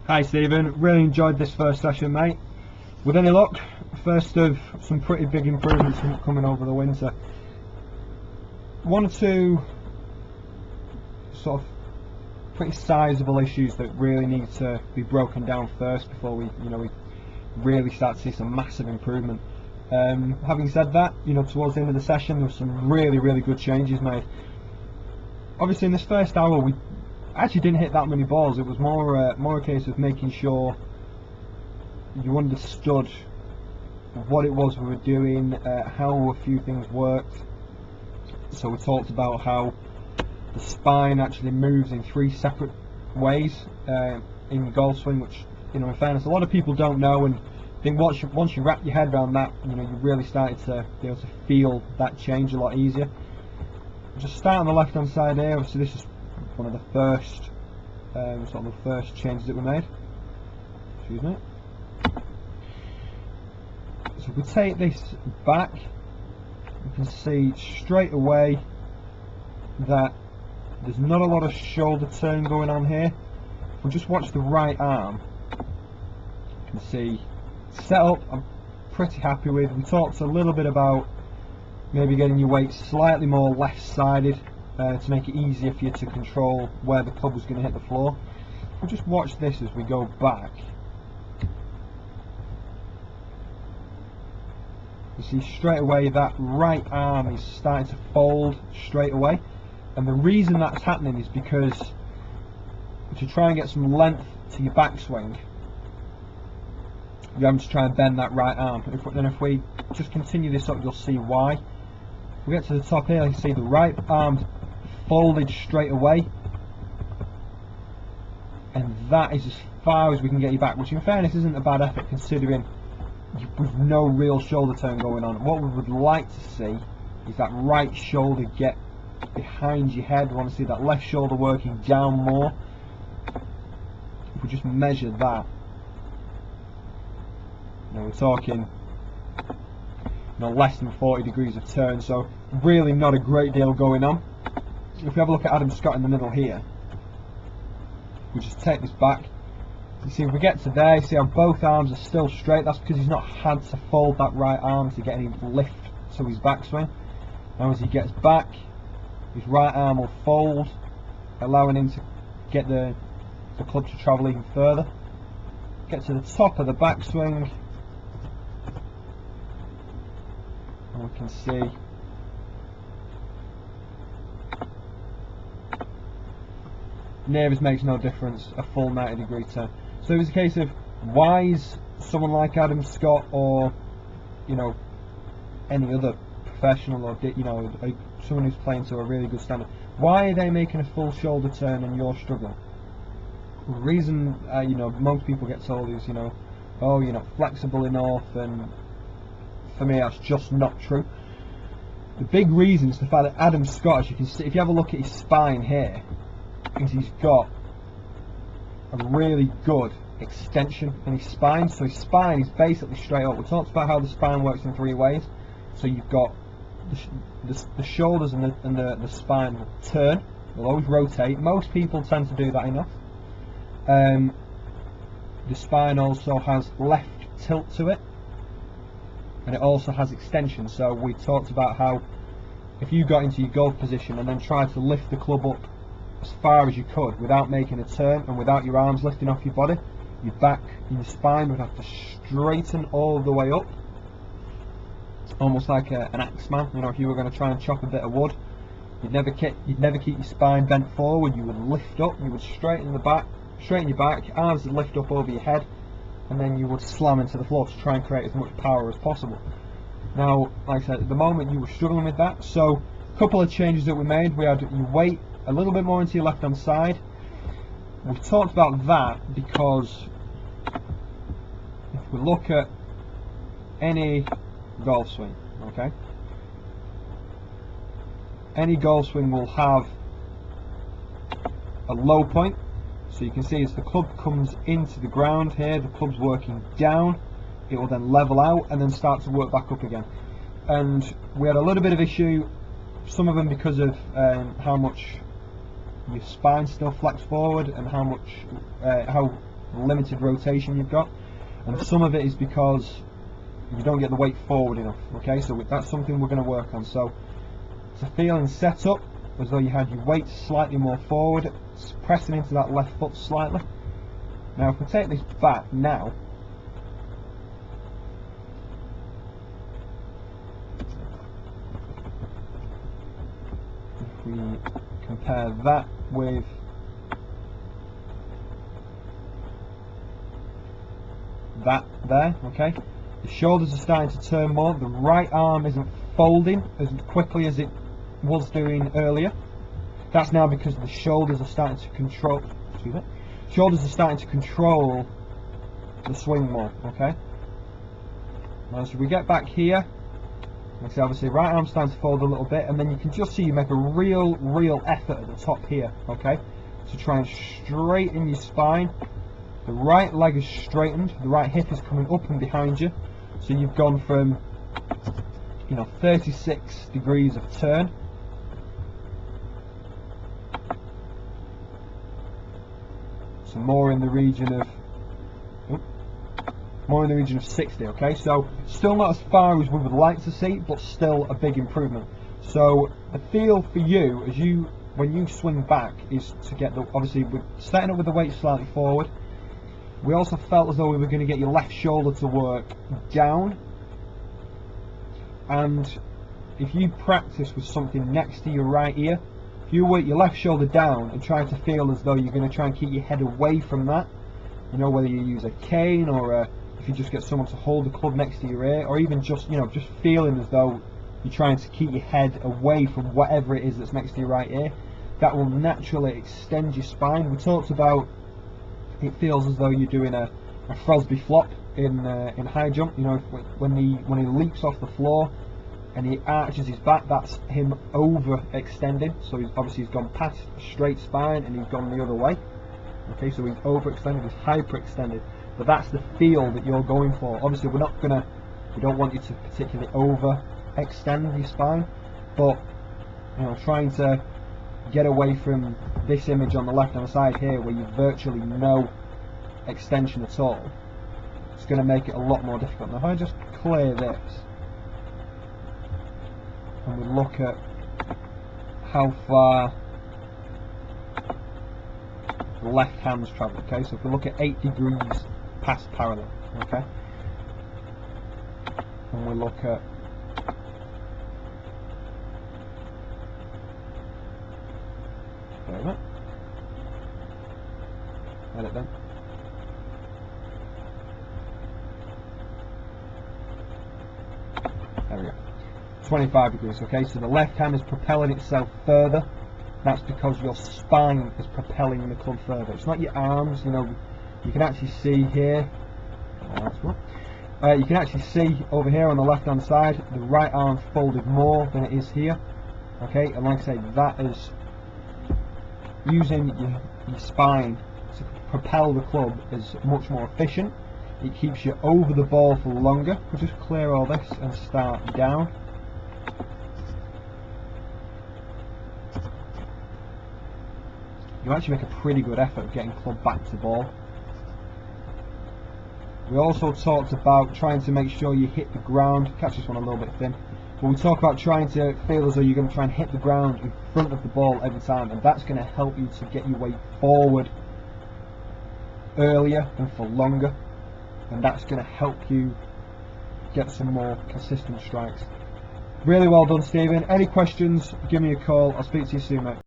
Hi Stephen, really enjoyed this first session, mate. With any luck, first of some pretty big improvements coming over the winter. One or two sort of pretty sizable issues that really need to be broken down first before we really start to see some massive improvement. Having said that, towards the end of the session there were some really good changes made. Obviously in this first hour we actually didn't hit that many balls. It was more a case of making sure you understood what it was we were doing, how a few things worked. So we talked about how the spine actually moves in 3 separate ways in golf swing, which in fairness a lot of people don't know, and I think once you wrap your head around that, you really started to be able to feel that change a lot easier. Just start on the left hand side here. Obviously this is one of the first first changes that we made. Excuse me. So if we take this back, you can see straight away that there's not a lot of shoulder turn going on here. If we just watch the right arm, you can see setup I'm pretty happy with. We talked a little bit about maybe getting your weight slightly more left sided to make it easier for you to control where the club was going to hit the floor. If we just watch this as we go back, you see straight away that right arm is starting to fold straight away, and the reason that's happening is because to try and get some length to your backswing, you're having to try and bend that right arm. If we just continue this up, you'll see why. If we get to the top here, you see the right arm's folded straight away, and that is as far as we can get you back, which in fairness isn't a bad effort considering with no real shoulder turn going on. What we would like to see is that right shoulder get behind your head. We want to see that left shoulder working down more. If we just measure that, we're talking less than 40 degrees of turn, so really not a great deal going on. If we have a look at Adam Scott in the middle here, we just take this back. You see, if we get to there, you see how both arms are still straight. That's because he's not had to fold that right arm to get any lift to his backswing. Now as he gets back, his right arm will fold, allowing him to get the club to travel even further. Get to the top of the backswing, and we can see Nevis makes no difference, a full 90 degree turn. So it was a case of, why is someone like Adam Scott or any other professional or someone who's playing to a really good standard, why are they making a full shoulder turn and you're struggling? The reason most people get told is oh, you're not flexible enough, and for me that's just not true. The big reason is the fact that Adam Scott, as you can see, if you have a look at his spine here, is he's got a really good extension in his spine. So his spine is basically straight up. We talked about how the spine works in 3 ways. So you've got the shoulders and the spine will turn, will always rotate. Most people tend to do that enough. The spine also has left tilt to it, and it also has extension. So we talked about how if you got into your golf position and then tried to lift the club up as far as you could without making a turn and without your arms lifting off your body, your back and your spine would have to straighten all the way up, almost like an axeman. If you were going to try and chop a bit of wood, you'd never keep your spine bent forward. You would lift up, you would straighten your back, arms would lift up over your head, and then you would slam into the floor to try and create as much power as possible. Now, like I said, at the moment you were struggling with that, so a couple of changes that we made. We had your weight a little bit more into your left hand side. We've talked about that because if we look at any golf swing, okay, any golf swing will have a low point. So you can see as the club comes into the ground here, the club's working down, it will then level out and then start to work back up again. And we had a little bit of issue, some of them because of how much your spine still flex forward and how limited rotation you've got, and some of it is because you don't get the weight forward enough. Okay, so that's something we're going to work on. So it's a feeling set up as though you had your weight slightly more forward, pressing into that left foot slightly. Now if we take this back now, if we compare that with that there, okay, the shoulders are starting to turn more, the right arm isn't folding as quickly as it was doing earlier. That's now because the shoulders are starting to control, excuse me, shoulders are starting to control the swing more, okay. Now so we get back here, like I say, obviously right arm's starting to fold a little bit, and then you can just see you make a real effort at the top here, okay, to try and straighten your spine. The right leg is straightened, the right hip is coming up and behind you, so you've gone from, you know, 36 degrees of turn to more in the region of 60. Okay, so still not as far as we would like to see, but still a big improvement. So the feel for you as when you swing back is to get the, obviously we're starting up with the weight slightly forward. We also felt as though we were going to get your left shoulder to work down, and if you practice with something next to your right ear, if you work your left shoulder down and try to feel as though you're going to try and keep your head away from that, you know, whether you use a cane or if you just get someone to hold the club next to your ear, or even just, you know, just feeling as though you're trying to keep your head away from whatever it is that's next to your right ear, that will naturally extend your spine. We talked about it feels as though you're doing a Frosby flop in high jump. You know, when he leaps off the floor and he arches his back, that's him overextending. So he's gone past a straight spine and he's gone the other way. Okay, so he's overextended, he's hyperextended. But that's the feel that you're going for. Obviously, we don't want you to particularly overextend your spine, but you know, trying to get away from this image on the left hand side here where you've virtually no extension at all. It's going to make it a lot more difficult. Now if I just clear this and we look at how far the left hand's travel, okay, so if we look at 8 degrees past parallel, okay, and we look at edit then. There we go. 25 degrees, okay, so the left hand is propelling itself further. That's because your spine is propelling the club further. It's not your arms, you know, you can actually see here, you can actually see over here on the left hand side, the right arm folded more than it is here, okay, and like I say, that is using your spine to propel the club is much more efficient. It keeps you over the ball for longer. We'll just clear all this and start down. You actually make a pretty good effort of getting club back to ball. We also talked about trying to make sure you hit the ground. Catch this one a little bit thin. But we talk about trying to feel as though you're going to try and hit the ground in front of the ball every time, and that's going to help you to get your weight forward earlier and for longer, and that's going to help you get some more consistent strikes. Really well done, Stephen. Any questions, give me a call. I'll speak to you soon, mate.